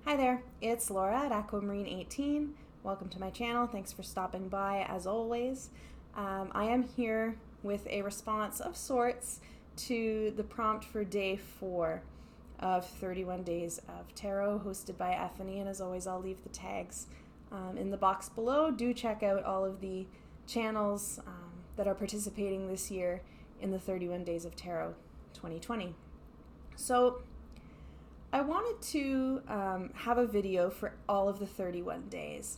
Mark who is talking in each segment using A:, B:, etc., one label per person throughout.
A: Hi there, it's Laura at Aquamarine 18. Welcome to my channel. Thanks for stopping by as always. I am here with a response of sorts to the prompt for day 4 of 31 Days of Tarot hosted by Ethany, and as always I'll leave the tags in the box below. Do check out all of the channels that are participating this year in the 31 Days of Tarot 2020. So I wanted to have a video for all of the 31 days,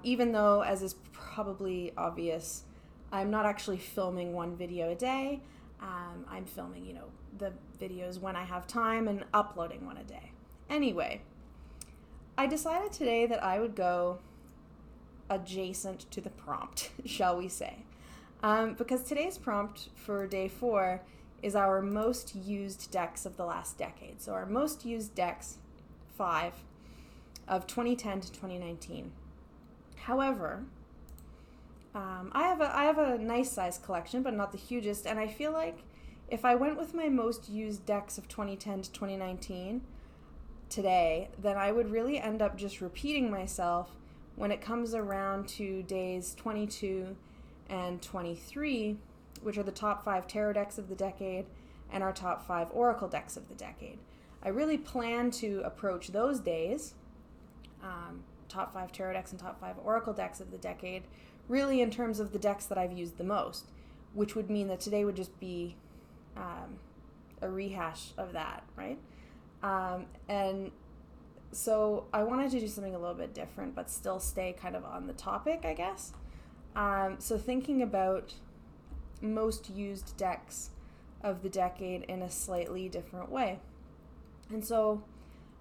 A: even though, as is probably obvious, I'm not actually filming one video a day. I'm filming, the videos when I have time and uploading one a day. Anyway, I decided today that I would go adjacent to the prompt, shall we say, because today's prompt for day 4 is our most used decks of the last decade. So our most used decks, 5, of 2010 to 2019. However, I have a nice size collection, but not the hugest, and I feel like if I went with my most used decks of 2010 to 2019 today, then I would really end up just repeating myself when it comes around to days 22 and 23, which are the top 5 tarot decks of the decade and our top 5 oracle decks of the decade. I really plan to approach those days, top 5 tarot decks and top 5 oracle decks of the decade, really in terms of the decks that I've used the most, which would mean that today would just be a rehash of that, right? And so I wanted to do something a little bit different, but still stay kind of on the topic, I guess. So thinking about most used decks of the decade in a slightly different way. And so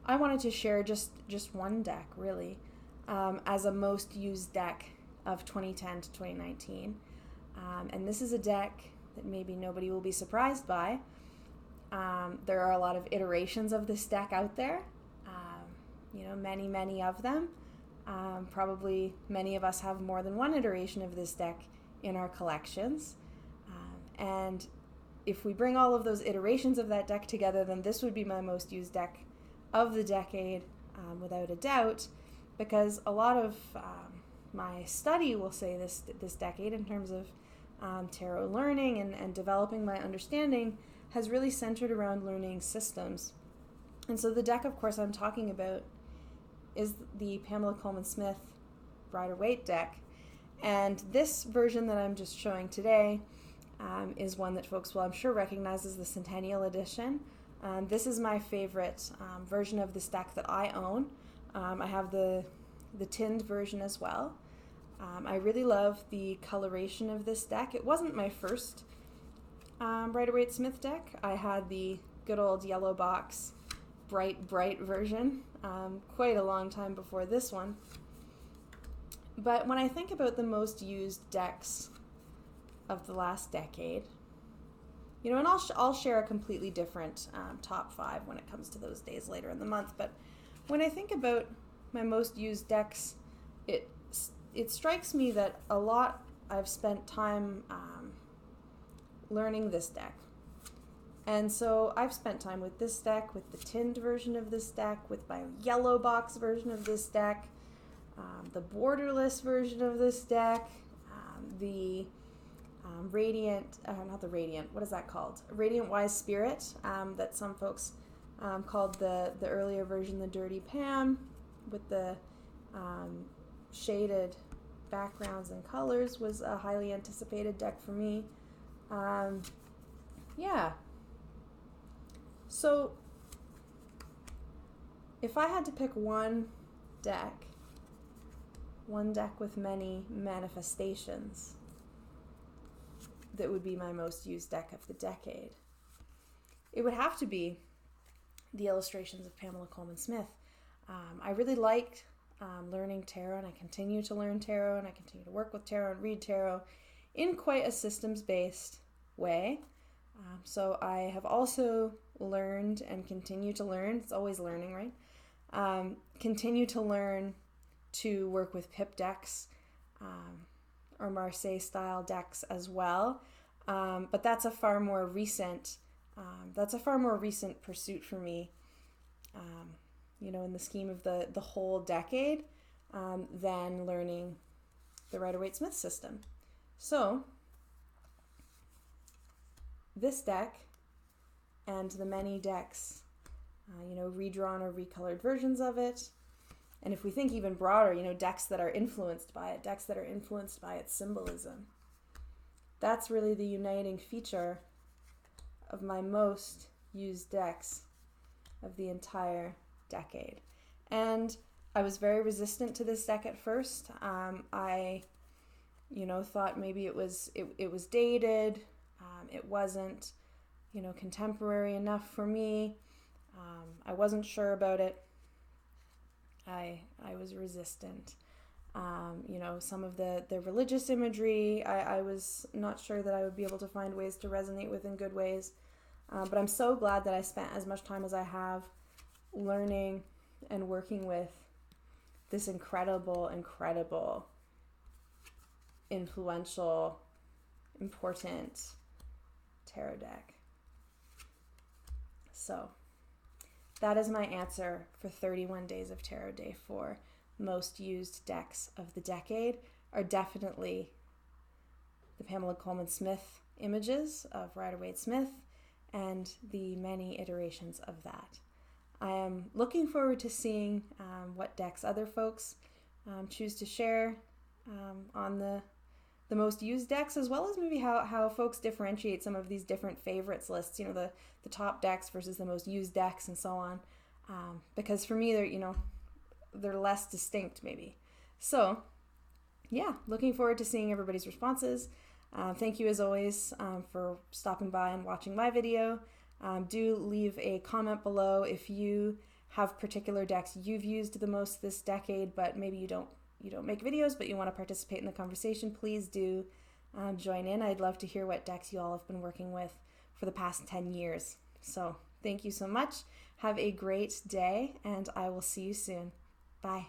A: I wanted to share just one deck, really, as a most used deck of 2010 to 2019. And this is a deck that maybe nobody will be surprised by. There are a lot of iterations of this deck out there, many of them. Probably many of us have more than one iteration of this deck in our collections. And if we bring all of those iterations of that deck together, then this would be my most used deck of the decade, without a doubt, because a lot of my study, will say this decade, in terms of tarot learning and developing my understanding, has really centered around learning systems. And so the deck, of course, I'm talking about is the Pamela Colman-Smith Rider-Waite deck. And this version that I'm just showing today is one that folks will, I'm sure, recognize as the Centennial Edition. This is my favorite version of this deck that I own. I have the tinned version as well. I really love the coloration of this deck. It wasn't my first Rider-Waite-Smith deck. I had the good old yellow box, bright version quite a long time before this one. But when I think about the most used decks of the last decade, and I'll share a completely different top 5 when it comes to those days later in the month, but when I think about my most used decks, it strikes me that a lot I've spent time learning this deck. And so I've spent time with this deck, with the tinned version of this deck, with my yellow box version of this deck, the borderless version of this deck, the what is that called? Radiant Wise Spirit, that some folks called the earlier version the Dirty Pam, with the shaded backgrounds and colors, was a highly anticipated deck for me. So if I had to pick one deck with many manifestations that would be my most used deck of the decade, it would have to be the illustrations of Pamela Colman-Smith. I really liked learning tarot, and I continue to learn tarot, and I continue to work with tarot and read tarot in quite a systems-based way. So I have also learned and continue to learn, it's always learning, right? Continue to learn to work with pip decks, or Marseille style decks as well. But that's a far more recent pursuit for me. in the scheme of the whole decade, than learning the Rider-Waite-Smith system. So this deck and the many decks, redrawn or recolored versions of it, and if we think even broader, decks that are influenced by it, decks that are influenced by its symbolism, that's really the uniting feature of my most used decks of the entire decade. And I was very resistant to this deck at first. I thought maybe it was dated. It wasn't, contemporary enough for me. I wasn't sure about it. I was resistant. Some of the religious imagery, I was not sure that I would be able to find ways to resonate with in good ways. But I'm so glad that I spent as much time as I have learning and working with this incredible, influential, important tarot deck. So that is my answer for 31 Days of Tarot Day 4. Most used decks of the decade are definitely the Pamela Coleman Smith images of Rider-Waite-Smith and the many iterations of that. I am looking forward to seeing what decks other folks choose to share on the most used decks, as well as maybe how folks differentiate some of these different favorites lists, the top decks versus the most used decks and so on. Because for me, they're less distinct maybe. So yeah, looking forward to seeing everybody's responses. Thank you as always for stopping by and watching my video. Do leave a comment below if you have particular decks you've used the most this decade, but maybe you don't make videos, but you want to participate in the conversation. Please do join in. I'd love to hear what decks you all have been working with for the past 10 years. So thank you so much. Have a great day, and I will see you soon. Bye.